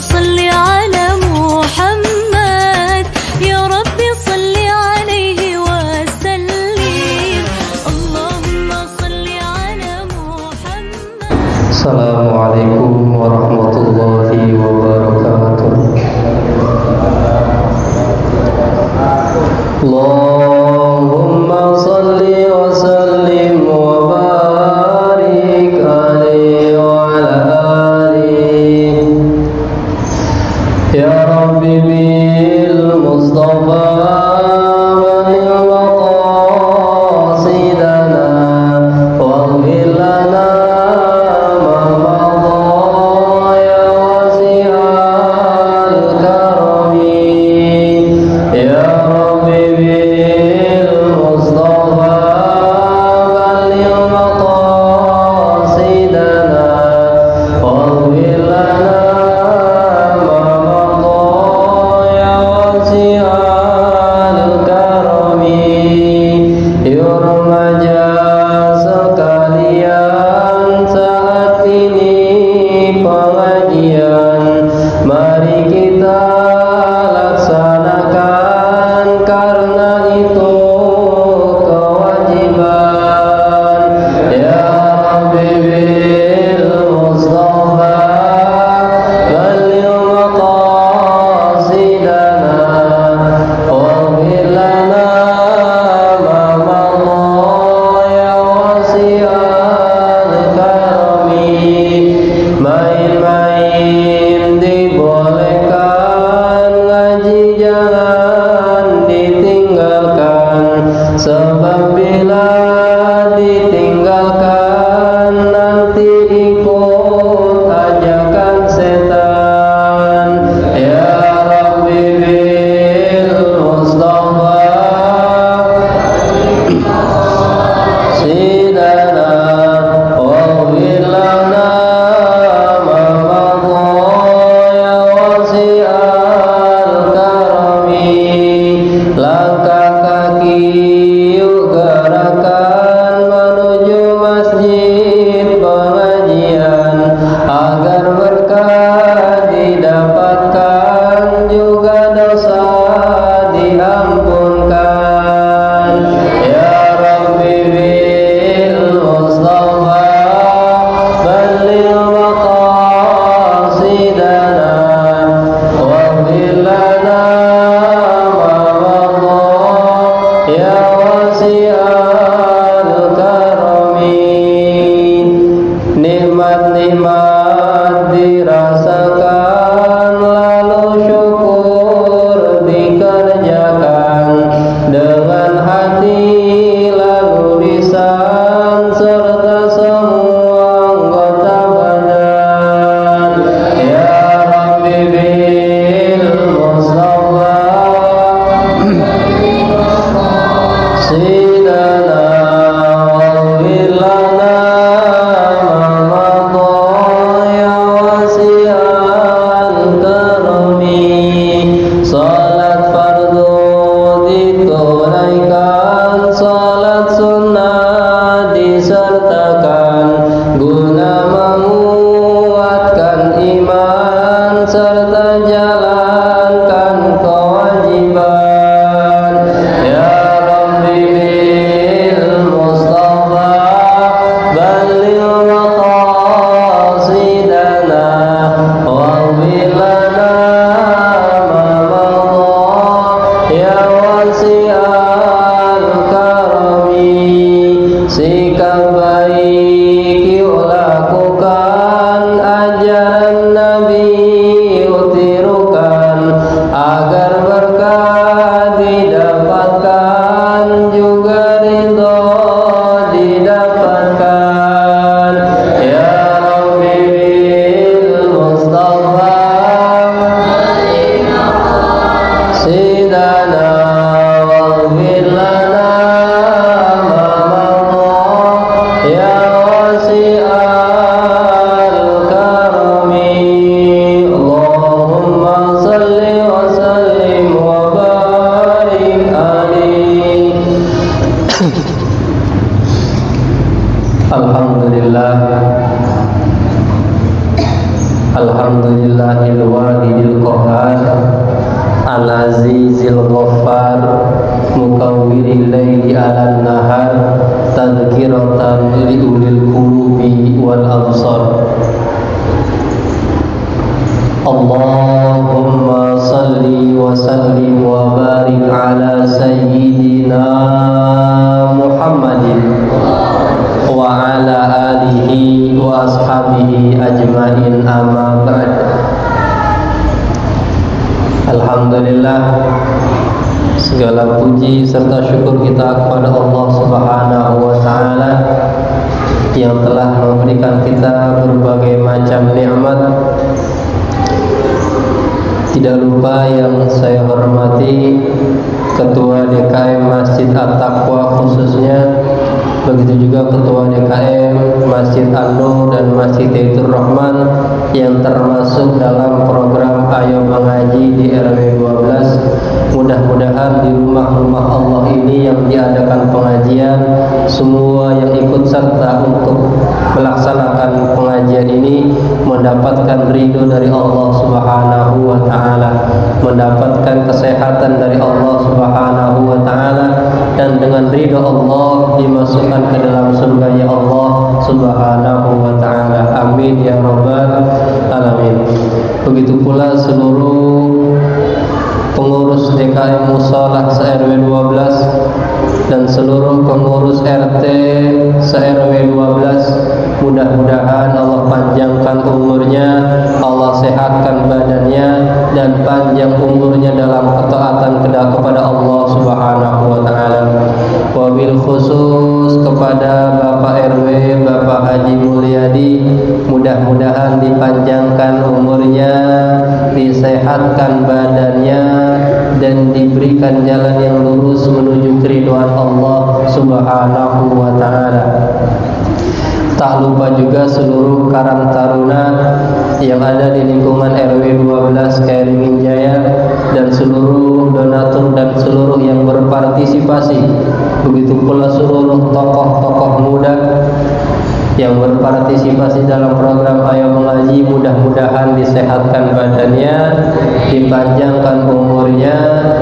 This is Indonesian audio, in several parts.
صل على محمد يا ربي صل عليه وسلم اللهم صل على محمد. Assalamualaikum warahmatullahi wabarakatuh. Allahumma salli wa sallim wa barik alaihi wa ala alihi ya Rabbi bil Mustafa balil maqasidana waghfir lana sebab bila ditinggalkan nanti ikut ajakan setan. Ya Rabbi bil Mustafa sidana waghfir lana ma madha ya wasi'al karami. Langkah kaki gerakan menuju masjid pengajian agar berkah didapatkan juga dosa diampunkan. Ya Rabbi bil Mustafa balil maqasidana waghfir lana ma madha ya wasi'al karami. Nikmat-nikmat dirasakan lalu syukur dikerjakan dengan hati lalu lisan serta semua anggota badan. Ya Rabbi bil Mustafa sidana waghfir lana ma madha ya wasi'al karami. Salat fardu ditunaikan, salat sunnah disertakan guna menguatkan iman serta jalankan kewajiban. Ya Rabbi bil Mustafa balil maqasidana waghfir lana ma madha ya wasi'al karami. Sikap baik yuk lakukan, ajaran Nabi yuk tirukan agar berkah didapatkan juga ridho didapatkan. Ya Rabbi bil Mustafa sidana waghfir lana ma madha ya wasi'al karami. Bismillahil wahidil qahhar Al-azizil ghaffar Mukawwiril laili 'alan nahar Tadhkiratan liulil qulubi wal absar. Allahumma salli wa sallim wa barik ala sayyidina Muhammadin wa ala alihi wa ashabihi ajmain, amma ba'd. Alhamdulillah, segala puji serta syukur kita kepada Allah Subhanahu wa taala yang telah memberikan kita berbagai macam nikmat. Tidak lupa yang saya hormati Ketua DKM Masjid At-Taqwa khususnya, begitu juga Ketua DKM Masjid An-Nur dan Masjid Baitur Rahman yang termasuk dalam program Ayo Mengaji di RW 12. Mudah-mudahan di rumah-rumah Allah ini yang diadakan pengajian, semua yang ikut serta untuk melaksanakan pengajian ini mendapatkan ridho dari Allah Subhanahu wa taala, mendapatkan kesehatan dari Allah Subhanahu wa taala, dan dengan ridho Allah dimasukkan ke dalam surganya Allah Subhanahu wa taala. Amin ya rabbal alamin. Begitu pula seluruh pengurus DKM Musholah se-RW 12 dan seluruh pengurus RT se-RW 12, mudah-mudahan Allah panjangkan umurnya, Allah sehatkan badannya, dan panjang umurnya dalam ketaatan kepada Allah Subhanahu wa taala. Wabil khusus kepada Bapak RW, Bapak Haji Mulyadi, mudah-mudahan dipanjangkan umurnya, disehatkan badannya, dan diberikan jalan yang lurus menuju keridhaan Allah Subhanahu wa taala. Tak lupa juga seluruh Karang Taruna yang ada di lingkungan RW 12 Kairingin Jaya, dan seluruh donatur dan seluruh yang berpartisipasi. Begitu pula seluruh tokoh-tokoh muda yang berpartisipasi dalam program Ayo Mengaji, mudah-mudahan disehatkan badannya, dipanjangkan umurnya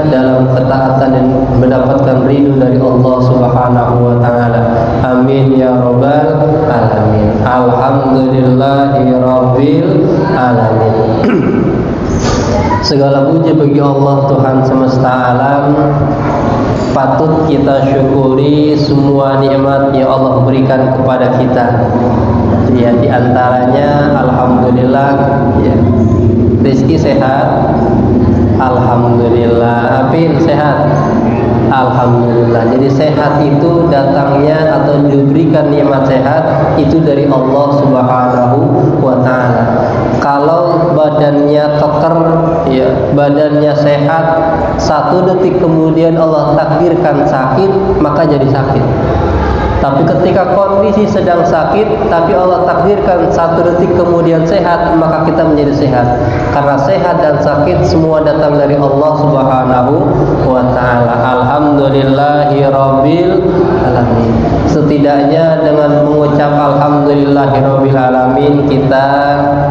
dalam ketaatan dan mendapatkan ridho dari Allah Subhanahu wa taala. Amin ya rabbal alamin. Alhamdulillahi rabbil alamin. Segala puji bagi Allah Tuhan semesta alam. Patut kita syukuri semua nikmat yang Allah berikan kepada kita. Ya, di antaranya alhamdulillah ya, rezeki sehat. Alhamdulillah. Apin sehat. Alhamdulillah. Jadi sehat itu datangnya atau diberikan nikmat sehat itu dari Allah Subhanahu wa taala. Kalau badannya keker, ya, badannya sehat, 1 detik kemudian Allah takdirkan sakit, maka jadi sakit. Tapi ketika kondisi sedang sakit, tapi Allah takdirkan 1 detik kemudian sehat, maka kita menjadi sehat. Karena sehat dan sakit semua datang dari Allah Subhanahu wa ta'ala. Alhamdulillahi rabbil alamin. Setidaknya dengan mengucap alhamdulillahi rabbil alamin, kita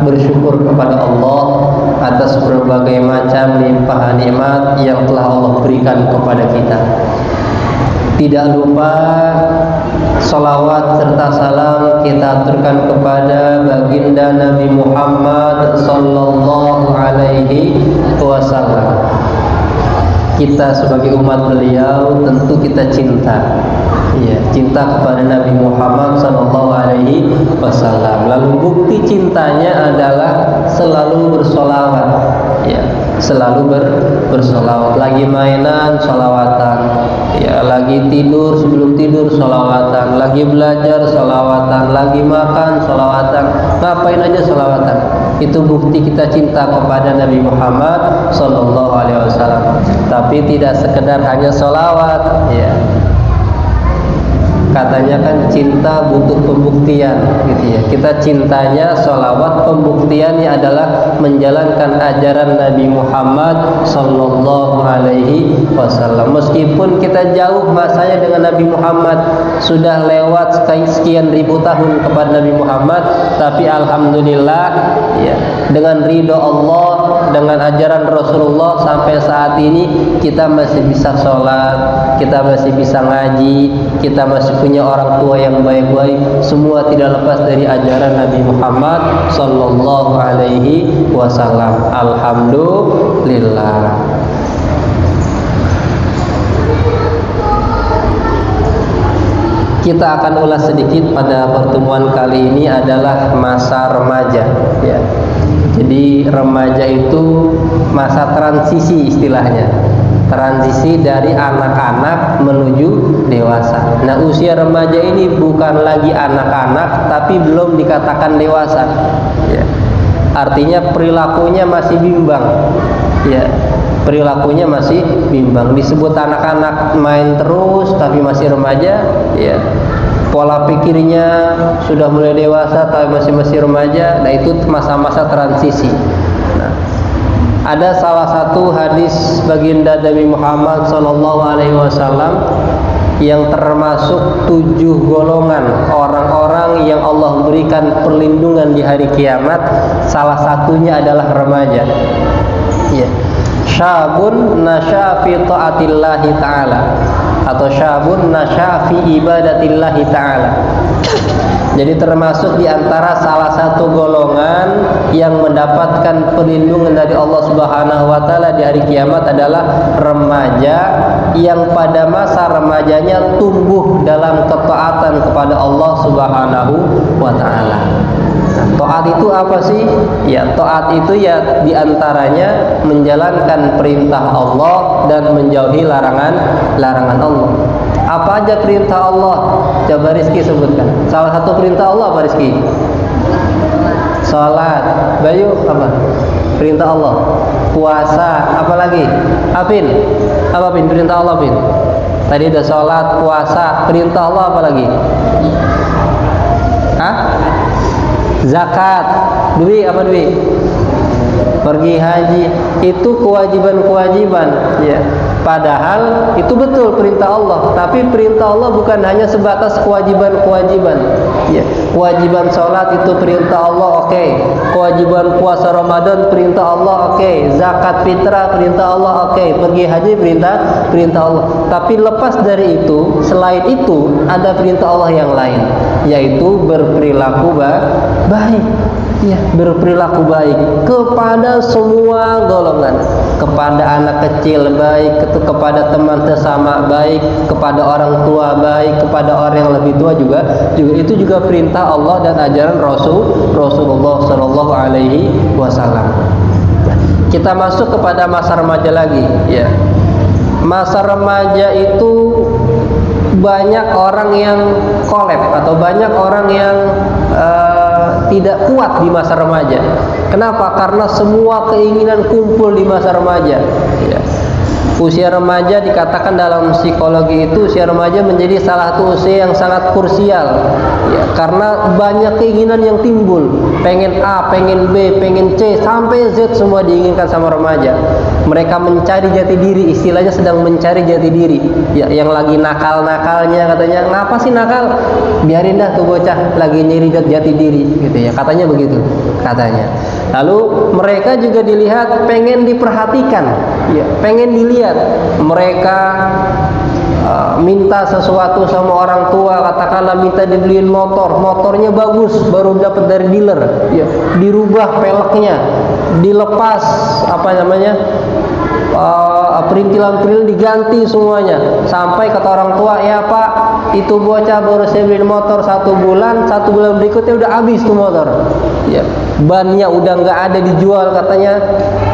bersyukur kepada Allah atas berbagai macam limpahan nikmat yang telah Allah berikan kepada kita. Tidak lupa salawat serta salam kita aturkan kepada baginda Nabi Muhammad sallallahu alaihi wasallam. Kita sebagai umat beliau tentu kita cinta, ya, cinta kepada Nabi Muhammad sallallahu alaihi wasallam. Lalu bukti cintanya adalah selalu bersolawat, ya, selalu bersolawat. Lagi mainan solawatan, ya, lagi tidur sebelum tidur solawatan, lagi belajar solawatan, lagi makan solawatan, ngapain aja solawatan. Itu bukti kita cinta kepada Nabi Muhammad sallallahu alaihi wasallam. Tapi tidak sekedar hanya solawat, ya. katanya kan cinta butuh pembuktian gitu ya. Kita cintanya sholawat, pembuktiannya adalah menjalankan ajaran Nabi Muhammad sallallahu alaihi wasallam. Meskipun kita jauh masanya dengan Nabi Muhammad, sudah lewat sekian ribu tahun kepada Nabi Muhammad, tapi alhamdulillah ya, dengan ridho Allah, dengan ajaran Rasulullah sampai saat ini kita masih bisa sholat, kita masih bisa ngaji, kita masih punya orang tua yang baik-baik. Semua tidak lepas dari ajaran Nabi Muhammad sallallahu alaihi wasallam. Alhamdulillah. Kita akan ulas sedikit pada pertemuan kali ini adalah masa remaja ya. Jadi remaja itu masa transisi istilahnya. Transisi dari anak-anak menuju dewasa. Nah, usia remaja ini bukan lagi anak-anak tapi belum dikatakan dewasa ya. Artinya perilakunya masih bimbang ya. Perilakunya masih bimbang. Disebut anak-anak main terus tapi masih remaja ya. Pola pikirnya sudah mulai dewasa tapi masih remaja. Nah, itu masa-masa transisi. Nah, ada salah satu hadis baginda Nabi Muhammad SAW yang termasuk 7 golongan orang-orang yang Allah berikan perlindungan di hari kiamat. Salah satunya adalah remaja ya. Syabun nasya fi taatillahi ta'ala, atau syabun nasya fi ibadatillahi ta'ala. Jadi termasuk di antara salah satu golongan yang mendapatkan perlindungan dari Allah Subhanahu wa taala di hari kiamat adalah remaja yang pada masa remajanya tumbuh dalam ketaatan kepada Allah Subhanahu wa taala. Taat itu apa sih? Ya, taat itu ya diantaranya menjalankan perintah Allah dan menjauhi larangan Allah. Apa aja perintah Allah? Coba Rizky sebutkan. Salah satu perintah Allah apa Rizky? Salat. Bayu apa? Perintah Allah. Puasa. Apa lagi? Apin? Apa Pin? Perintah Allah Pin? Tadi udah salat, puasa. Perintah Allah apa lagi? Hah? Zakat. Dwi apa Dwi? Pergi haji. Itu kewajiban-kewajiban ya. Padahal itu betul perintah Allah, tapi perintah Allah bukan hanya sebatas kewajiban-kewajiban ya. Kewajiban sholat itu perintah Allah, oke. Kewajiban puasa Ramadan perintah Allah, oke. Zakat fitrah perintah Allah, oke. Pergi haji perintah Allah. Tapi lepas dari itu, selain itu ada perintah Allah yang lain, yaitu berperilaku baik ya, berperilaku baik kepada semua golongan, kepada anak kecil baik, kepada teman sesama baik, kepada orang tua baik, kepada orang yang lebih tua juga itu juga perintah Allah dan ajaran Rasulullah Shallallahu Alaihi Wasallam. Kita masuk kepada masa remaja lagi ya. Masa remaja itu banyak orang yang kolab atau banyak orang yang tidak kuat di masa remaja. Kenapa? Karena semua keinginan kumpul di masa remaja ya. Usia remaja dikatakan dalam psikologi itu, usia remaja menjadi salah satu usia yang sangat krusial ya, karena banyak keinginan yang timbul. Pengen A, pengen B, pengen C, sampai Z semua diinginkan sama remaja. Mereka mencari jati diri, istilahnya sedang mencari jati diri ya. Yang lagi nakal-nakalnya katanya, ngapa sih nakal? Biarin dah tuh bocah lagi nyari jati diri gitu ya, katanya begitu katanya. Lalu mereka juga dilihat pengen diperhatikan ya, pengen dilihat. Mereka minta sesuatu sama orang tua, katakanlah minta dibeliin motornya bagus, baru dapat dari dealer ya, dirubah peleknya, dilepas perintilan-perintilan diganti semuanya, sampai kata orang tua, ya Pak, itu bocah baru saya beliin motor 1 bulan berikutnya udah habis tuh motor ya, bannya udah nggak ada dijual katanya.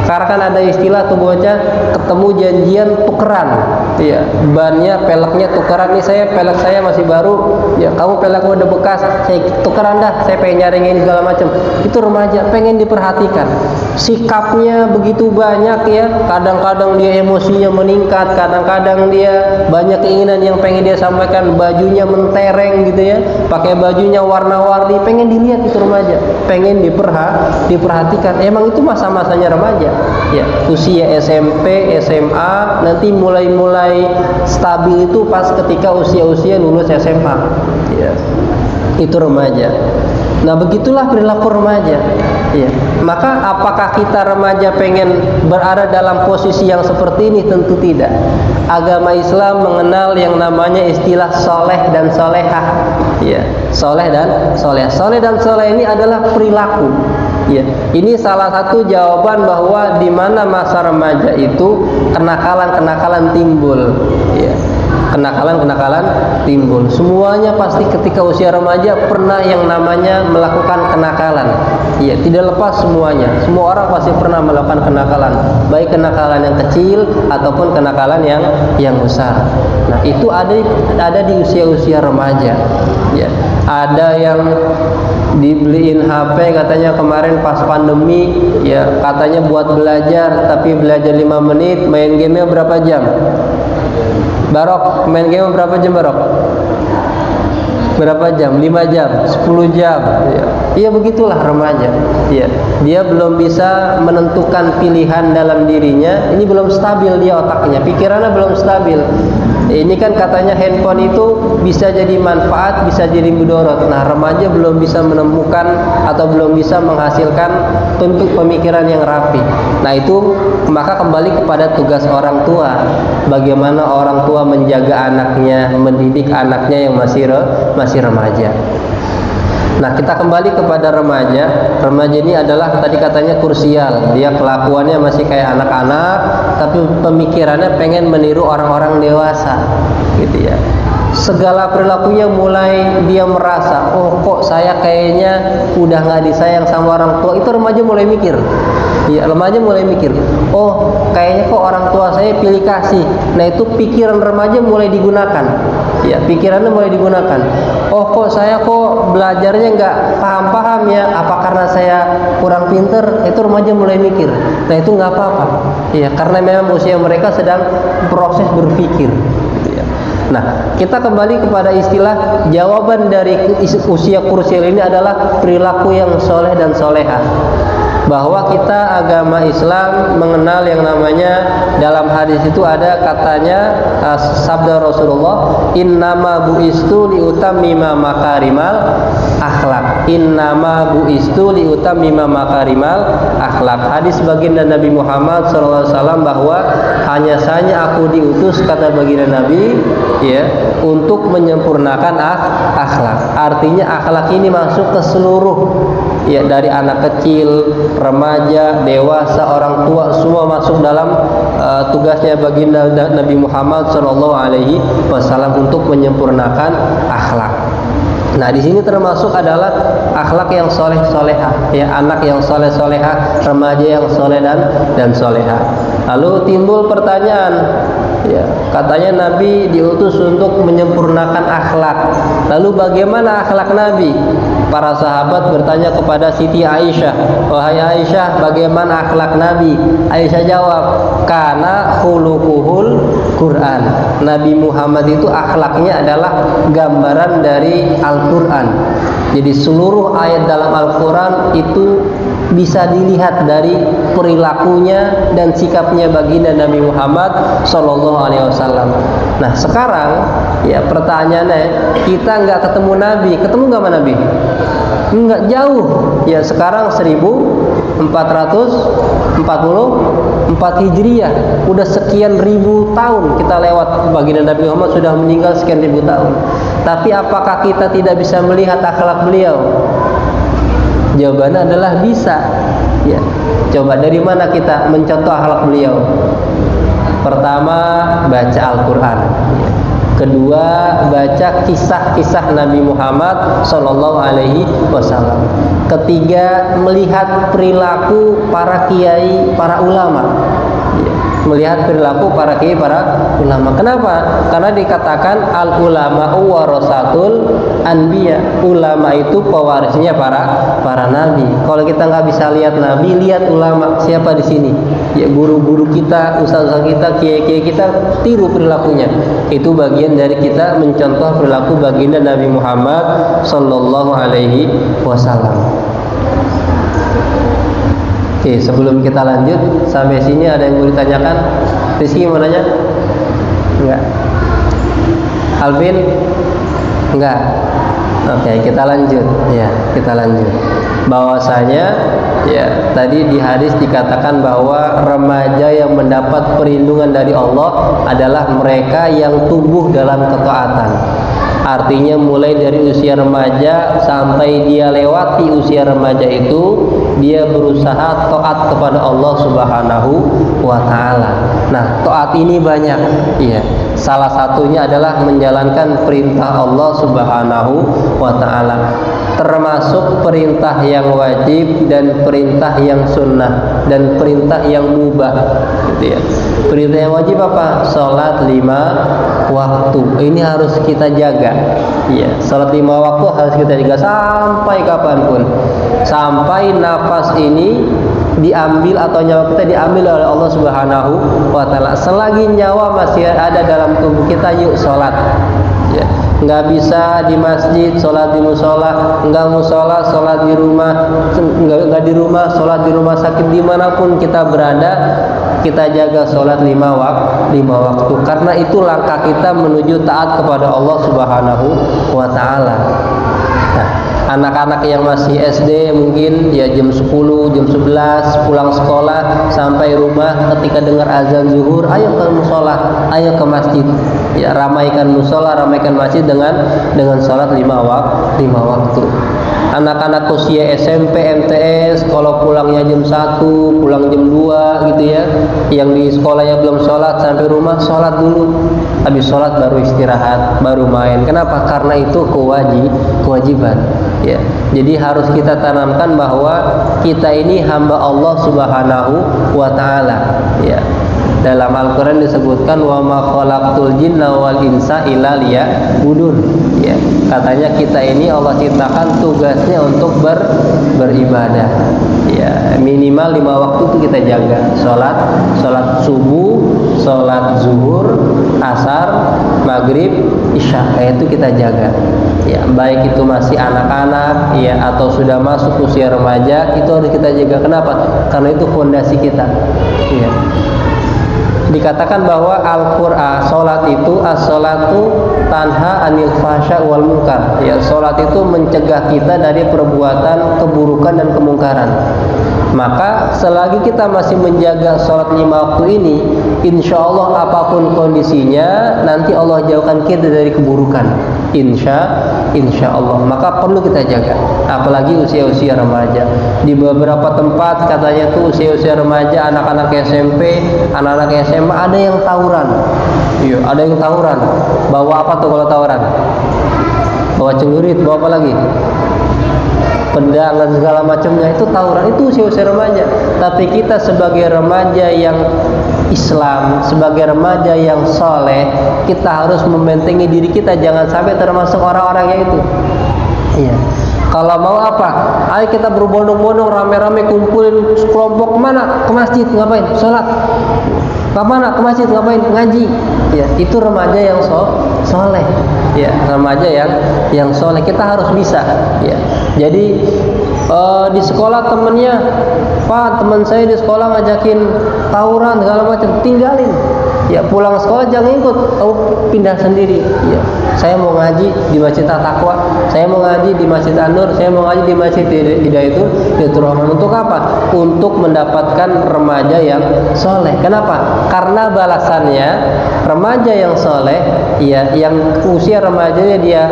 Sekarang kan ada istilah tuh bocah ketemu janjian tukeran. Iya, bannya, peleknya tukeran. Nih pelek saya masih baru. Ya, kamu pelekmu udah bekas. Saya tukeran dah. Saya pengen nyaringin segala macam. Itu remaja pengen diperhatikan. Sikapnya begitu banyak ya. Kadang-kadang dia emosinya meningkat, kadang-kadang dia banyak keinginan yang pengen dia sampaikan. Bajunya mentereng gitu ya. Pakai bajunya warna-warni, pengen dilihat itu remaja. Pengen diperhatikan. Emang itu masa-masanya remaja. Ya, usia SMP, SMA, nanti mulai stabil itu pas ketika usia lulus SMA. Ya, itu remaja. Nah, begitulah perilaku remaja. Ya, maka apakah kita remaja pengen berada dalam posisi yang seperti ini? Tentu tidak. Agama Islam mengenal yang namanya istilah soleh dan solehah. Ya, soleh dan soleh. Soleh dan soleh ini adalah perilaku. Ya, ini salah satu jawaban bahwa di mana masa remaja itu kenakalan timbul. Ya, kenakalan timbul. Semuanya pasti ketika usia remaja pernah yang namanya melakukan kenakalan. Ya, tidak lepas semuanya. Semua orang pasti pernah melakukan kenakalan, baik kenakalan yang kecil ataupun kenakalan yang besar. Nah, itu ada di usia remaja. Ya, ada yang dibeliin HP katanya kemarin pas pandemi, ya katanya buat belajar, tapi belajar 5 menit, main game-nya berapa jam? Barok, main game berapa jam Barok? Berapa jam? 5 jam, 10 jam. Ya. Iya, begitulah remaja. Ya. Dia belum bisa menentukan pilihan dalam dirinya. Ini belum stabil dia otaknya, pikirannya belum stabil. Ini kan katanya handphone itu bisa jadi manfaat, bisa jadi mudarat. Nah, remaja belum bisa menemukan atau belum bisa menghasilkan bentuk pemikiran yang rapi. Nah, itu maka kembali kepada tugas orang tua. Bagaimana orang tua menjaga anaknya, mendidik anaknya yang masih remaja. Nah, kita kembali kepada remaja. Remaja ini adalah tadi katanya kursial. Dia kelakuannya masih kayak anak-anak, tapi pemikirannya pengen meniru orang-orang dewasa, gitu ya. Segala perilakunya mulai dia merasa, oh kok saya kayaknya udah nggak disayang sama orang tua. Itu remaja mulai mikir. Ya, remaja mulai mikir, oh kayaknya kok orang tua saya pilih kasih. Nah, itu pikiran remaja mulai digunakan. Ya, pikirannya mulai digunakan. Oh, saya belajarnya nggak paham-paham ya, apa karena saya kurang pinter? Itu remaja mulai mikir. Nah, itu nggak apa-apa. Ya, karena memang usia mereka sedang proses berpikir. Ya. Nah, kita kembali kepada istilah jawaban dari usia kursial ini adalah perilaku yang soleh dan solehah. Bahwa kita agama Islam mengenal yang namanya, dalam hadis itu ada katanya sabda Rasulullah, innama buistu liutammima makarimal akhlak. Innama buistu liutammima makarimal akhlak. Hadis baginda Nabi Muhammad SAW bahwa hanya saja aku diutus, kata baginda Nabi, ya, untuk menyempurnakan akhlak. Artinya akhlak ini masuk ke seluruh, ya, dari anak kecil, remaja, dewasa, orang tua, semua masuk dalam tugasnya baginda Nabi Muhammad SAW untuk menyempurnakan akhlak. Nah, di sini termasuk adalah akhlak yang soleh solehah, ya, anak yang soleh solehah, remaja yang soleh dan solehah. Lalu timbul pertanyaan, ya, katanya Nabi diutus untuk menyempurnakan akhlak. Lalu bagaimana akhlak Nabi? Para sahabat bertanya kepada Siti Aisyah, wahai Aisyah, bagaimana akhlak Nabi? Aisyah jawab, kana khuluquhul Quran. Nabi Muhammad itu akhlaknya adalah gambaran dari Al-Quran. Jadi seluruh ayat dalam Al-Quran itu bisa dilihat dari perilakunya dan sikapnya baginda Nabi Muhammad SAW. Nah, sekarang ya pertanyaannya, kita nggak ketemu Nabi, ketemu nggak sama Nabi? Nggak jauh. Ya, sekarang 1444 Hijriah, udah sekian ribu tahun kita lewat, baginda Nabi Muhammad sudah meninggal sekian ribu tahun. Tapi apakah kita tidak bisa melihat akhlak beliau? Jawabannya adalah bisa. Ya, coba dari mana kita mencontoh akhlak beliau? Pertama, baca Al-Quran. Kedua, baca kisah-kisah Nabi Muhammad Sallallahu Alaihi Wasallam. Ketiga, melihat perilaku para kiai, para ulama. Melihat perilaku para kiai, para ulama. Kenapa? Karena dikatakan al ulama warasatul anbiya. Ulama itu pewarisnya para nabi. Kalau kita nggak bisa lihat nabi, lihat ulama. Siapa di sini? Ya guru-guru kita, ustaz-ustaz kita, kiai-kiai kita, tiru perilakunya. Itu bagian dari kita mencontoh perilaku baginda Nabi Muhammad Sallallahu Alaihi Wasallam. Oke, sebelum kita lanjut sampai sini ada yang mau ditanyakan? Rizky mau nanya? Enggak. Alvin? Enggak. Oke, kita lanjut. Ya, kita lanjut. Bahwasanya ya tadi di hadis dikatakan bahwa remaja yang mendapat perlindungan dari Allah adalah mereka yang tumbuh dalam ketaatan. Artinya mulai dari usia remaja sampai dia lewati usia remaja itu, dia berusaha taat kepada Allah Subhanahu wa taala. Nah, taat ini banyak. Iya. Salah satunya adalah menjalankan perintah Allah Subhanahu wa taala. Termasuk perintah yang wajib dan perintah yang sunnah dan perintah yang mubah, gitu ya. Perintah yang wajib apa? Salat 5 waktu. Ini harus kita jaga. Iya, salat 5 waktu harus kita jaga sampai kapanpun. Sampai nafas ini diambil atau nyawa kita diambil oleh Allah Subhanahu wa taala. Selagi nyawa masih ada dalam tubuh kita, yuk salat. Ya. Nggak bisa di masjid sholat di musola, nggak musola sholat di rumah, nggak di rumah sholat di rumah sakit, dimanapun kita berada kita jaga sholat 5 waktu, karena itu langkah kita menuju taat kepada Allah Subhanahu wa taala. Nah, anak-anak yang masih SD mungkin ya jam 10, jam 11 pulang sekolah sampai rumah, ketika dengar azan zuhur, ayo ke musola, ayo ke masjid. Ya, ramaikan musola, ramaikan masjid dengan sholat 5 waktu. Anak-anak usia SMP, MTS, kalau pulangnya jam 1, pulang jam 2 gitu ya, yang di sekolahnya belum sholat, sampai rumah sholat dulu, habis sholat baru istirahat, baru main. Kenapa? Karena itu kewajiban. Ya, jadi harus kita tanamkan bahwa kita ini hamba Allah Subhanahu wa taala. Ya. Dalam Al-Quran disebutkan wa ma khalaqtul jinna wal insa illa liya'budun. Ya, katanya kita ini Allah ciptakan tugasnya untuk beribadah. Ya, minimal 5 waktu itu kita jaga. Salat subuh, salat zuhur, asar, maghrib, isya, itu kita jaga. Ya, baik itu masih anak-anak ya atau sudah masuk usia remaja, itu harus kita jaga. Kenapa? Karena itu fondasi kita. Ya. Dikatakan bahwa Al-Qur'an salat itu as-salatu tanha anil fahsya wal munkar. Ya, salat itu mencegah kita dari perbuatan keburukan dan kemungkaran. Maka selagi kita masih menjaga salat 5 waktu ini, insya Allah apapun kondisinya nanti Allah jauhkan kita dari keburukan. Insya Allah. Maka perlu kita jaga. Apalagi usia-usia remaja. Di beberapa tempat katanya tuh usia-usia remaja, anak-anak SMP, anak-anak SMA ada yang tawuran. Iya, ada yang tawuran. Bawa apa tuh kalau tawuran? Bawa celurit, bawa apa lagi? Pedang dan segala macamnya, itu tawuran, itu usia-usia remaja. Tapi kita sebagai remaja yang Islam, sebagai remaja yang soleh, kita harus membentengi diri kita jangan sampai termasuk orang-orang yang itu. Iya. Kalau mau apa? Ayo kita berbondong-bondong, rame-rame kumpulin kelompok, kemana? Ke masjid, ngapain? Sholat. Kemana? Ke masjid, ngapain? Ngaji. Ya, itu remaja yang soleh. Ya, remaja yang soleh. Kita harus bisa. Ya. Jadi di sekolah temennya, Pak, teman saya di sekolah ngajakin tawuran segala macam, tinggalin. Ya, pulang sekolah jangan ikut, pindah sendiri. Ya, saya mau ngaji di Masjid At-Taqwa, saya mau ngaji di Masjid An-Nur, saya mau ngaji di Masjid Hidayatul Rahman. Untuk apa? Untuk mendapatkan remaja yang soleh. Kenapa? Karena balasannya remaja yang soleh, ya, yang usia remajanya dia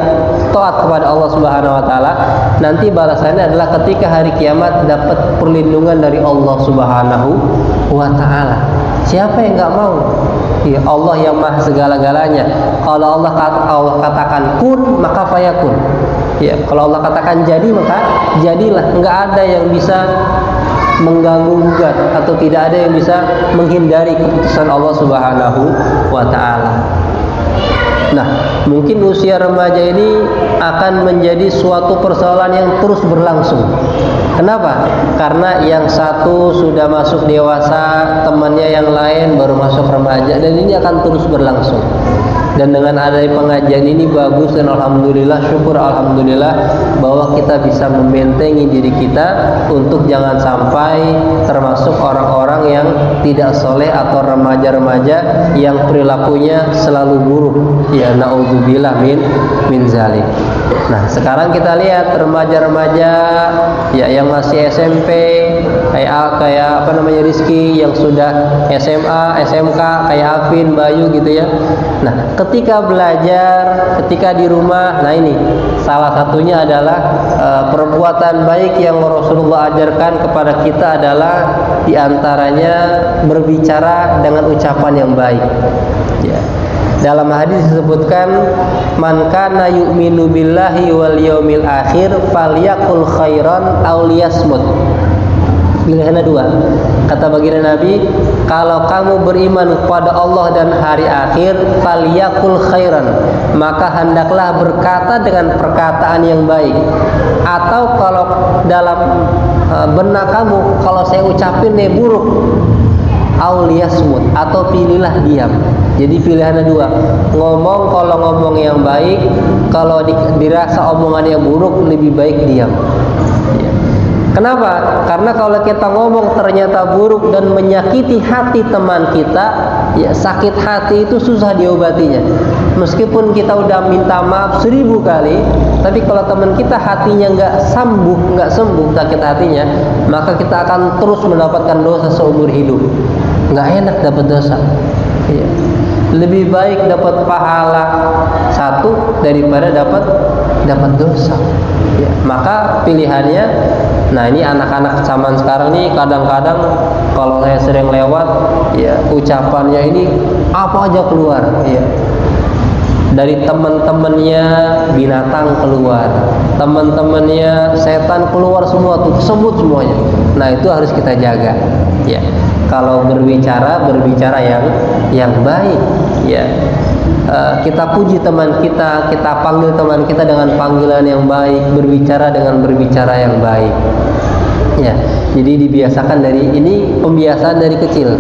taat kepada Allah Subhanahu wa taala, nanti balasannya adalah ketika hari kiamat dapat perlindungan dari Allah Subhanahu wa taala. Siapa yang nggak mau? Ya, Allah yang maha segala-galanya. Kalau Allah katakan kun, maka fayakun. Ya, kalau Allah katakan jadi, maka jadilah. Nggak ada yang bisa mengganggu gugat atau tidak ada yang bisa menghindari keputusan Allah Subhanahu wa taala. Nah, mungkin usia remaja ini akan menjadi suatu persoalan yang terus berlangsung. Kenapa? Karena yang satu sudah masuk dewasa, temannya yang lain baru masuk remaja, dan ini akan terus berlangsung. Dan dengan adanya pengajian ini bagus, dan alhamdulillah, syukur alhamdulillah bahwa kita bisa membentengi diri kita untuk jangan sampai termasuk orang-orang yang tidak soleh atau remaja-remaja yang perilakunya selalu buruk. Ya, naudzubillah min zalik. Nah, sekarang kita lihat remaja-remaja ya yang masih SMP, kayak apa namanya, Rizky, yang sudah SMA, SMK, kayak Afin, Bayu gitu ya. Nah, ketika belajar, ketika di rumah, nah ini salah satunya adalah perbuatan baik yang Rasulullah ajarkan kepada kita adalah diantaranya berbicara dengan ucapan yang baik. Ya. Dalam hadis disebutkan, man kana yu'minu billahi wal yaumil akhir falyaqul khairan aw liyasmut. Pilihannya dua. Kata baginda Nabi, kalau kamu beriman kepada Allah dan hari akhir, falyaqul khairan, maka hendaklah berkata dengan perkataan yang baik. Atau kalau dalam benak kamu, kalau saya ucapin nih buruk, aw liyasmut, atau pilihlah diam. Jadi pilihannya dua. Kalau ngomong yang baik, kalau dirasa omongan yang buruk, lebih baik diam. Kenapa? Karena kalau kita ngomong ternyata buruk dan menyakiti hati teman kita, ya sakit hati itu susah diobatinya. Meskipun kita udah minta maaf 1000 kali, tapi kalau teman kita hatinya nggak sembuh sakit hatinya, maka kita akan terus mendapatkan dosa seumur hidup. Nggak enak dapat dosa. Ya. Lebih baik dapat pahala 1 daripada dapat dosa. Ya. Maka pilihannya, nah ini anak-anak zaman sekarang nih kadang-kadang kalau saya sering lewat, ya ucapannya ini apa aja keluar, ya. Dari teman-temannya binatang keluar, teman-temannya setan keluar, semua tuh sebut semuanya. Nah itu harus kita jaga, ya. Kalau berbicara yang baik, ya. Kita puji teman kita panggil teman kita dengan panggilan yang baik, berbicara dengan berbicara yang baik. Ya, jadi dibiasakan ini pembiasaan dari kecil.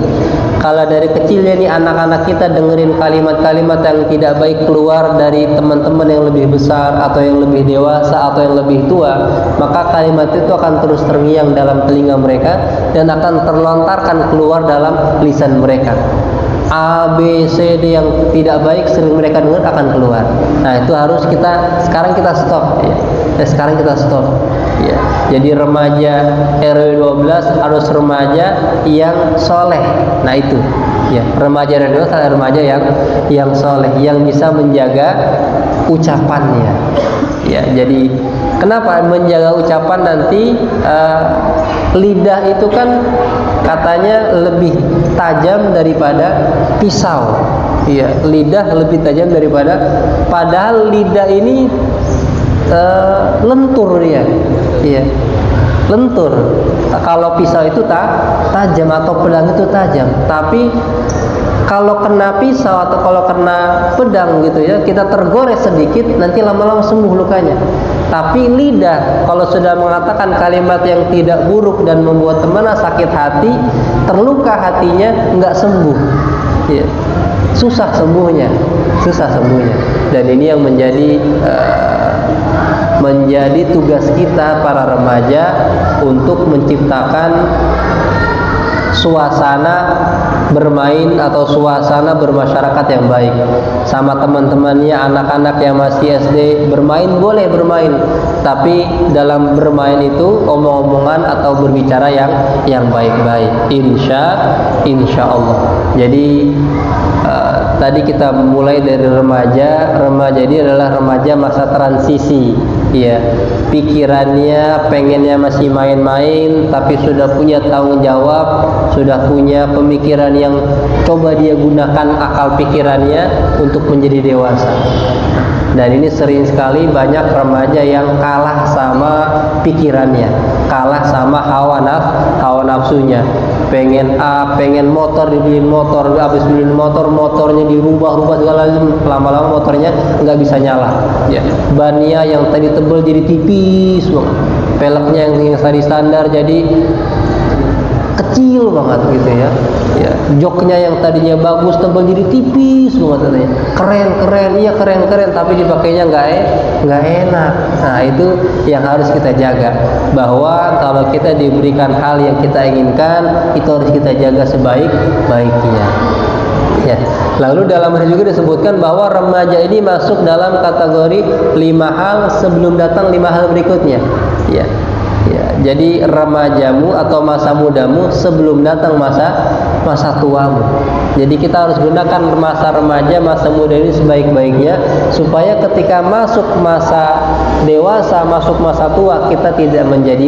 Kalau dari kecil ya nih anak-anak kita dengerin kalimat-kalimat yang tidak baik keluar dari teman-teman yang lebih besar atau yang lebih dewasa atau yang lebih tua, maka kalimat itu akan terus terngiang dalam telinga mereka dan akan terlontarkan keluar dalam lisan mereka. A, B, C, D yang tidak baik sering mereka dengar akan keluar. Nah itu harus sekarang kita stop, ya. Sekarang kita stop, ya. Jadi remaja RW 12 harus remaja yang soleh. Nah itu, ya, remaja RW 12 adalah remaja yang soleh, yang bisa menjaga ucapannya. Ya, jadi kenapa menjaga ucapan nanti? Lidah itu kan katanya lebih tajam daripada pisau. Iya, lidah lebih tajam daripada, padahal lidah ini lentur dia. Iya. Lentur. Kalau pisau itu tajam atau pedang itu tajam, tapi kalau kena pisau atau kalau kena pedang gitu ya, kita tergores sedikit, nanti lama-lama sembuh lukanya. Tapi lidah kalau sudah mengatakan kalimat yang tidak buruk dan membuat temannya sakit hati, terluka hatinya, nggak sembuh. Ya. Susah sembuhnya. Dan ini yang menjadi tugas kita para remaja untuk menciptakan suasana bermain atau suasana bermasyarakat yang baik sama teman-temannya. Anak-anak yang masih SD bermain boleh bermain, tapi dalam bermain itu omong-omongan atau berbicara yang baik-baik, insya Allah. Jadi tadi kita mulai dari remaja ini adalah remaja masa transisi, ya pikirannya pengennya masih main-main, tapi sudah punya tanggung jawab, sudah punya pemikiran yang coba dia gunakan akal pikirannya untuk menjadi dewasa. Dan ini sering sekali banyak remaja yang kalah sama pikirannya, kalah sama hawa nafsunya. Pengen A, pengen motor, dibeliin motor, habis beliin motor, motornya dirubah-rubah segala macam, lama-lama motornya nggak bisa nyala. Ya. Bannya yang tadi tebel jadi tipis banget, peleknya yang tadi standar jadi kecil banget gitu ya. Ya, joknya yang tadinya bagus tebal jadi tipis banget katanya. Keren, tapi dipakainya nggak enak. Nah, itu yang harus kita jaga, bahwa kalau kita diberikan hal yang kita inginkan, itu harus kita jaga sebaik-baiknya. Ya. Lalu dalam hadis juga disebutkan bahwa remaja ini masuk dalam kategori 5 hal sebelum datang 5 hal berikutnya. Ya. Ya, jadi remajamu atau masa mudamu sebelum datang masa tuamu. Jadi kita harus gunakan masa remaja, masa muda ini sebaik-baiknya, supaya ketika masuk masa dewasa, masuk masa tua, kita tidak menjadi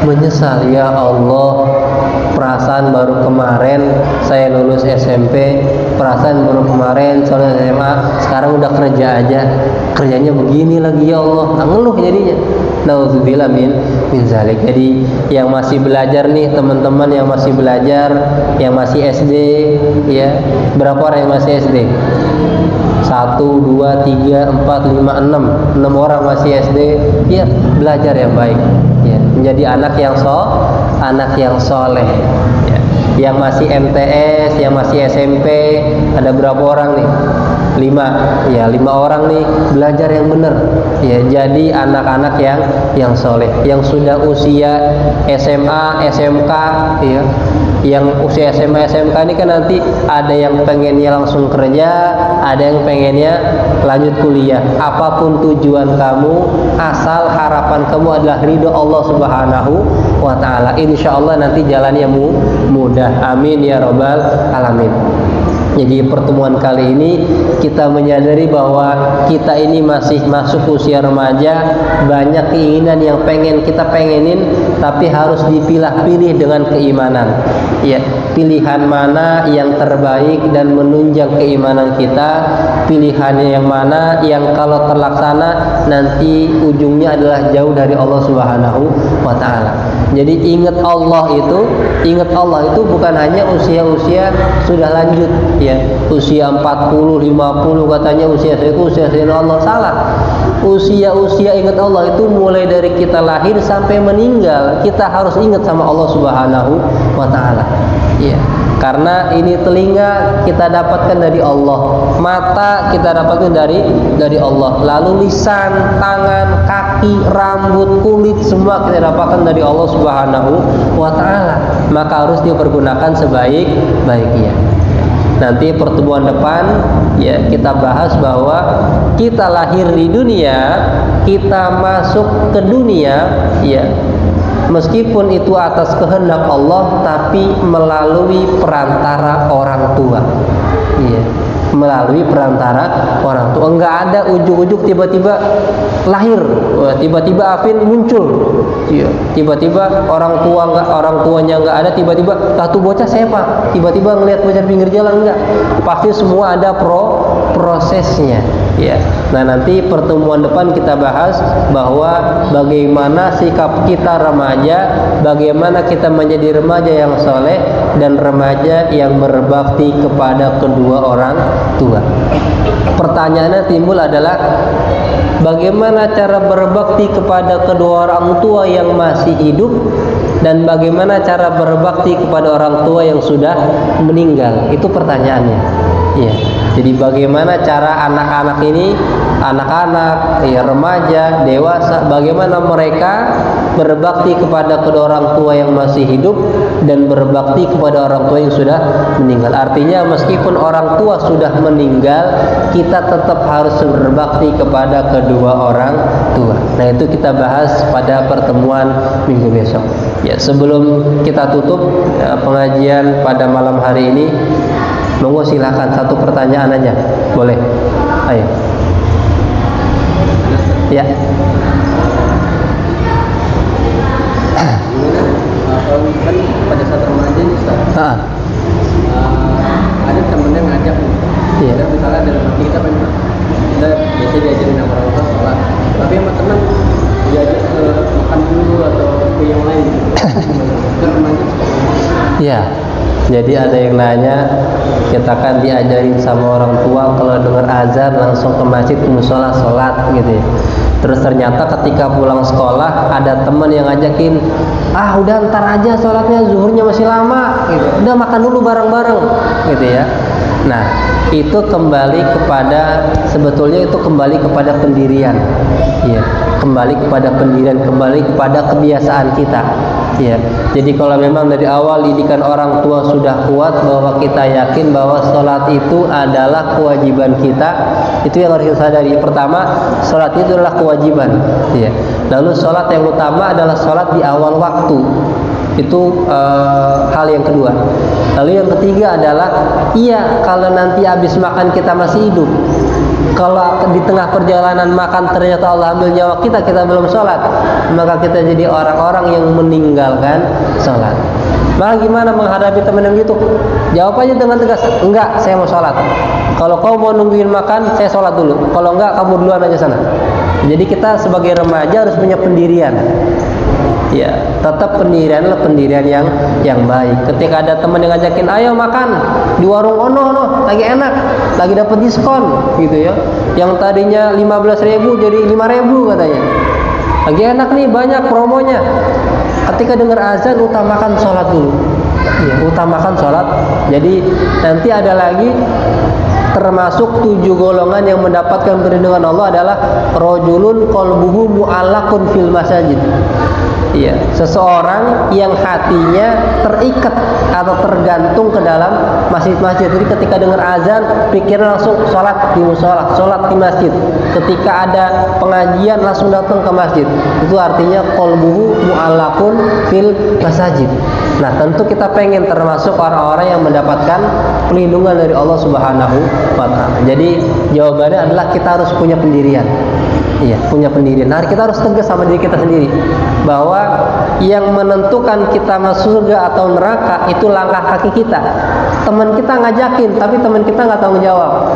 menyesal. Ya Allah, perasaan baru kemarin saya lulus SMP, perasaan baru kemarin saya lulus SMA, sekarang udah kerja aja, kerjanya begini lagi, ya Allah, ngeluh jadinya. Nauzubillah min zalik. Jadi yang masih belajar nih, teman-teman yang masih belajar, yang masih SD, ya, berapa orang yang masih SD? 1, 2, 3, 4, 5, 6 orang masih SD. Ya, belajar yang baik, ya, menjadi anak yang soleh, ya. Yang masih MTS, yang masih SMP, ada berapa orang nih? 5, ya, 5 orang nih, belajar yang benar, ya, jadi anak-anak yang soleh. Yang sudah usia SMA, SMK, ya, yang usia SMA, SMK ini kan nanti ada yang pengennya langsung kerja, ada yang pengennya lanjut kuliah. Apapun tujuan kamu, asal harapan kamu adalah ridho Allah Subhanahu wa Ta'ala, insya Allah nanti jalannya mudah. Amin ya robbal alamin. Jadi pertemuan kali ini kita menyadari bahwa kita ini masih masuk usia remaja, banyak keinginan yang kita pengenin, tapi harus dipilah-pilih dengan keimanan. Ya, pilihan mana yang terbaik dan menunjang keimanan kita, pilihannya yang mana yang kalau terlaksana nanti ujungnya adalah jauh dari Allah Subhanahu wa Ta'ala. Jadi ingat Allah itu bukan hanya usia-usia sudah lanjut, ya, usia 40, 50 katanya usia Allah. Salah. Usia ingat Allah itu mulai dari kita lahir sampai meninggal, kita harus ingat sama Allah Subhanahu wa Ta'ala. Ya. Karena ini telinga kita dapatkan dari Allah, mata kita dapatkan dari Allah, lalu lisan, tangan, kaki, rambut, kulit, semua kita dapatkan dari Allah Subhanahu wa Ta'ala. Maka harus dipergunakan sebaik-baiknya. Nanti pertemuan depan, ya, kita bahas bahwa kita lahir di dunia, kita masuk ke dunia, ya, meskipun itu atas kehendak Allah, tapi melalui perantara orang tua. Iya, melalui perantara orang tua. Enggak ada ujuk-ujuk tiba-tiba lahir, tiba-tiba Afin muncul. Iya, tiba-tiba orang tuanya enggak ada, tiba-tiba tuh bocah siapa? Tiba-tiba ngelihat bocah pinggir jalan, enggak. Pasti semua ada prosesnya. Ya. Nah, nanti pertemuan depan kita bahas bahwa bagaimana sikap kita remaja, bagaimana kita menjadi remaja yang soleh dan remaja yang berbakti kepada kedua orang tua. Pertanyaannya timbul adalah bagaimana cara berbakti kepada kedua orang tua yang masih hidup dan bagaimana cara berbakti kepada orang tua yang sudah meninggal. Itu pertanyaannya. Ya. Jadi bagaimana cara anak-anak ini, anak-anak, ya, remaja, dewasa, bagaimana mereka berbakti kepada kedua orang tua yang masih hidup dan berbakti kepada orang tua yang sudah meninggal. Artinya meskipun orang tua sudah meninggal, kita tetap harus berbakti kepada kedua orang tua. Nah, itu kita bahas pada pertemuan minggu besok. Ya, sebelum kita tutup pengajian pada malam hari ini, monggo silakan satu pertanyaan aja, boleh? Ayo. Ya. ada temennya ngajak, Iya. dan misalnya dalam hati kita memang kita biasa diajarin sama orang tua sholat, tapi sama teman diajak ke makan dulu atau ke yang lain gitu. Kan remaja. Iya. Jadi ada yang nanya, kita kan diajarin sama orang tua kalau dengar azan langsung ke masjid ke musola sholat gitu ya. Terus ternyata ketika pulang sekolah ada teman yang ngajakin, udah ntar aja sholatnya, zuhurnya masih lama gitu. Udah makan dulu bareng-bareng gitu ya. Nah, itu kembali kepada, sebetulnya itu kembali kepada pendirian. Iya, kembali kepada pendirian, kembali kepada kebiasaan kita. Ya, jadi kalau memang dari awal didikan orang tua sudah kuat bahwa kita yakin bahwa sholat itu adalah kewajiban kita, itu yang harus kita sadari. Pertama, sholat itu adalah kewajiban. Ya. Lalu sholat yang utama adalah sholat di awal waktu. Itu hal yang kedua. Lalu yang ketiga adalah, iya kalau nanti habis makan kita masih hidup. Kalau di tengah perjalanan makan ternyata Allah ambil nyawa kita, kita belum sholat, maka kita jadi orang-orang yang meninggalkan sholat. Maka gimana menghadapi teman yang gitu? Jawab aja dengan tegas, enggak, saya mau sholat. Kalau kau mau nungguin makan, saya sholat dulu. Kalau enggak, kamu duluan aja sana. Jadi kita sebagai remaja harus punya pendirian. Ya, tetap pendirian adalah pendirian yang baik. Ketika ada teman yang ngajakin, ayo makan di warung ono, lagi enak, lagi dapat diskon gitu ya. Yang tadinya 15.000 jadi 5.000 katanya. Lagi enak nih, banyak promonya. Ketika dengar azan, utamakan sholat dulu. Ya, utamakan sholat. Jadi nanti ada lagi termasuk 7 golongan yang mendapatkan perlindungan Allah adalah rajulun qalbuhu mu'allaqun fil masajid. Iya, seseorang yang hatinya terikat atau tergantung ke dalam masjid-masjid. Jadi ketika dengar azan, pikirnya langsung sholat di musola, sholat di masjid. Ketika ada pengajian langsung datang ke masjid. Itu artinya qalbuhu mu'allaqun fil masajid. Nah, tentu kita pengen termasuk orang-orang yang mendapatkan perlindungan dari Allah Subhanahu wa Ta'ala. Jadi jawabannya adalah kita harus punya pendirian. Iya, punya pendirian. Nah, kita harus tegas sama diri kita sendiri bahwa yang menentukan kita masuk surga atau neraka itu langkah kaki kita. Teman kita ngajakin, tapi teman kita nggak tanggung jawab.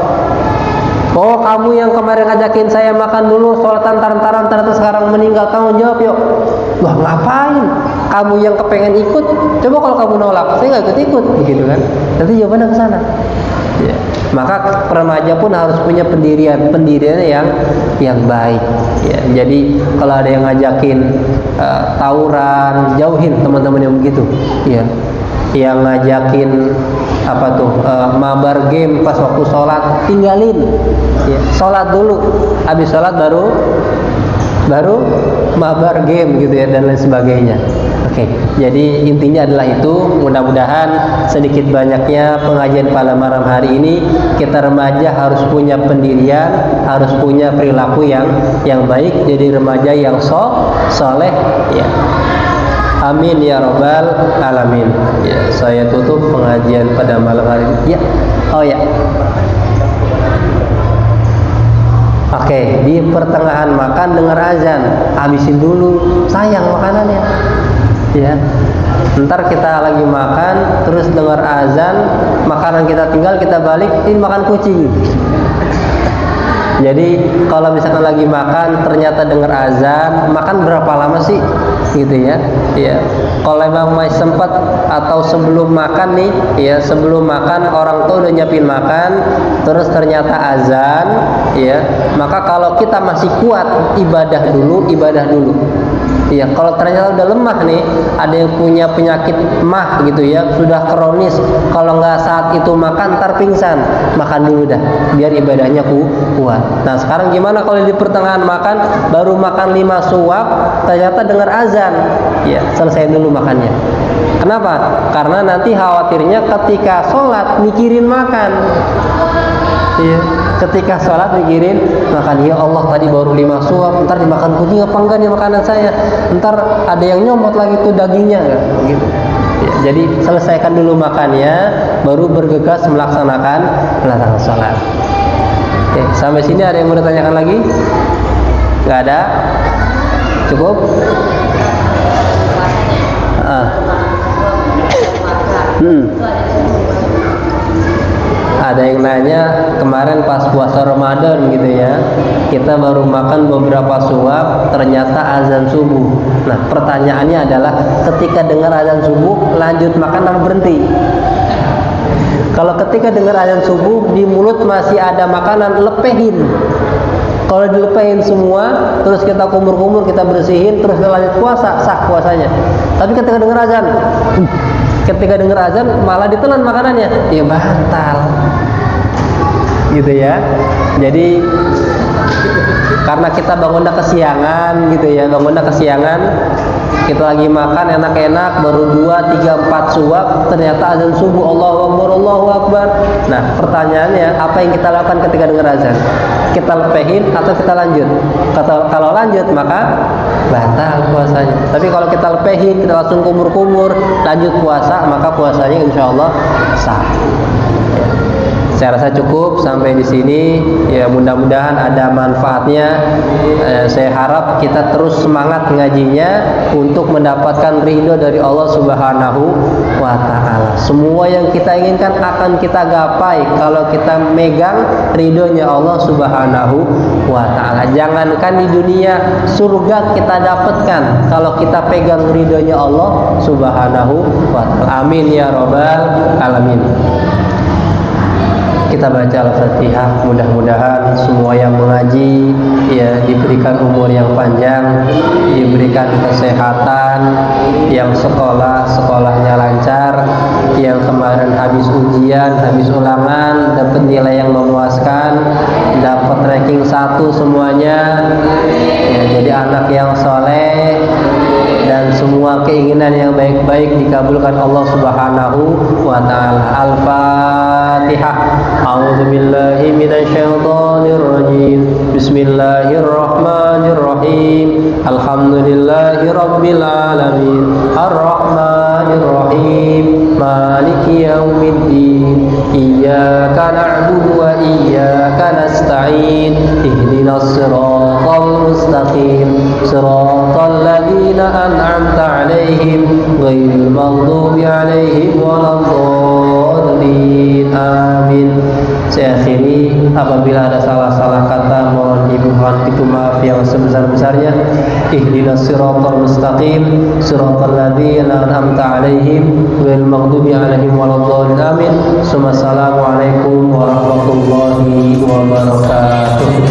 Oh, kamu yang kemarin ngajakin saya makan dulu, sholat antar-antaran, ternyata sekarang meninggal, tanggung jawab yuk. Wah, ngapain? Kamu yang kepengen ikut, coba kalau kamu nolak, saya nggak ikut-ikut, begitu kan? Nanti jawabannya ke sana. Ya. Maka remaja pun harus punya pendirian yang baik. Ya. Jadi kalau ada yang ngajakin tawuran, jauhin teman-teman yang begitu. Ya. Yang ngajakin mabar game pas waktu sholat, tinggalin. Ya. Sholat dulu, habis sholat baru mabar game gitu ya, dan lain sebagainya. Oke, jadi intinya adalah itu. Mudah-mudahan sedikit banyaknya pengajian pada malam hari ini, kita remaja harus punya pendirian, harus punya perilaku yang baik, jadi remaja yang soleh ya. Amin ya rabbal alamin. Ya, saya tutup pengajian pada malam hari ini. Ya. Oh ya. Oke, di pertengahan makan dengar azan, habisin dulu, sayang makanannya. Ya. Ntar kita lagi makan, terus dengar azan, makanan kita tinggal, kita balik, ini makan kucing. Jadi kalau misalkan lagi makan ternyata dengar azan, makan berapa lama sih? Gitu ya. Ya. Kalau memang masih sempat atau sebelum makan nih, ya sebelum makan orang tua udah nyiapin makan, terus ternyata azan, ya maka kalau kita masih kuat ibadah dulu. Ya, kalau ternyata udah lemah nih, ada yang punya penyakit mah gitu ya, sudah kronis, kalau nggak saat itu makan ntar pingsan, makan dulu dah, biar ibadahnya kuat. Nah sekarang gimana kalau di pertengahan makan, baru makan 5 suap, ternyata dengar azan, ya selesai dulu makannya. Kenapa? Karena nanti khawatirnya ketika sholat mikirin makan. Iya, ketika sholat mikirin makan, ya Allah tadi baru 5 suap, ntar dimakan kucing apa enggak nih makanan saya, ntar ada yang nyomot lagi tuh dagingnya enggak gitu. Ya, jadi selesaikan dulu makannya, baru bergegas melaksanakan sholat. Oke, sampai sini ada yang mau ditanyakan lagi? Nggak ada? Cukup? Ada yang nanya kemarin pas puasa Ramadan gitu ya, kita baru makan beberapa suap, ternyata azan subuh. Nah pertanyaannya adalah ketika dengar azan subuh lanjut makan atau berhenti? Kalau ketika dengar azan subuh di mulut masih ada makanan, lepehin. Kalau dilepehin semua, terus kita kumur-kumur, kita bersihin, terus kita lanjut puasa, sah puasanya. Tapi ketika dengar azan malah ditelan makanannya, ya batal. Gitu ya. Jadi karena kita bangunnya kesiangan gitu ya, kita lagi makan enak-enak, baru 2, 3, 4 suap, ternyata azan subuh, Allahu Akbar, Allahu Akbar. Nah pertanyaannya, apa yang kita lakukan ketika dengar azan? Kita lepehin atau kita lanjut? Kalau lanjut maka batal puasanya. Tapi kalau kita lepehin, kita langsung kumur-kumur, lanjut puasa, maka puasanya insya Allah sah. Saya rasa cukup sampai di sini. Ya mudah-mudahan ada manfaatnya. Saya harap kita terus semangat ngajinya untuk mendapatkan ridho dari Allah Subhanahu wa Ta'ala. Semua yang kita inginkan akan kita gapai kalau kita megang ridhonya Allah Subhanahu wa Ta'ala. Jangankan di dunia, surga kita dapatkan kalau kita pegang ridhonya Allah Subhanahu wa Ta'ala. Amin ya rabbal alamin. Kita baca Al-Fatihah, mudah-mudahan semua yang mengaji ya diberikan umur yang panjang, diberikan kesehatan, yang sekolahnya lancar, yang kemarin habis ujian, habis ulangan dapat nilai yang memuaskan, dapat ranking 1 semuanya ya, jadi anak yang soleh, dan semua keinginan yang baik-baik dikabulkan Allah Subhanahu wa Ta'ala. Al-Fatihah. A'udzubillahi minasyaitonir rajim. Bismillahirrahmanirrahim. Alhamdulillahi rabbil alamin. Arrahmanir rahim. Maliki yaumiddin. Iyyaka na'budu wa iyyaka nasta'in. Ihdinas siratal mustaqim. Siratal ladzina an'amta 'alaihim ghairil maghdubi 'alaihim waladdallin. Amin. Saya akhiri, apabila ada salah-salah kata mohon dimaafkan, maaf yang sebesar-besarnya. Ihdinas siratal mustaqim, siratal ladzina an'amta 'alaihim ghairil maghdubi 'alaihim waladdallin. Amin. Assalamualaikum warahmatullahi wabarakatuh.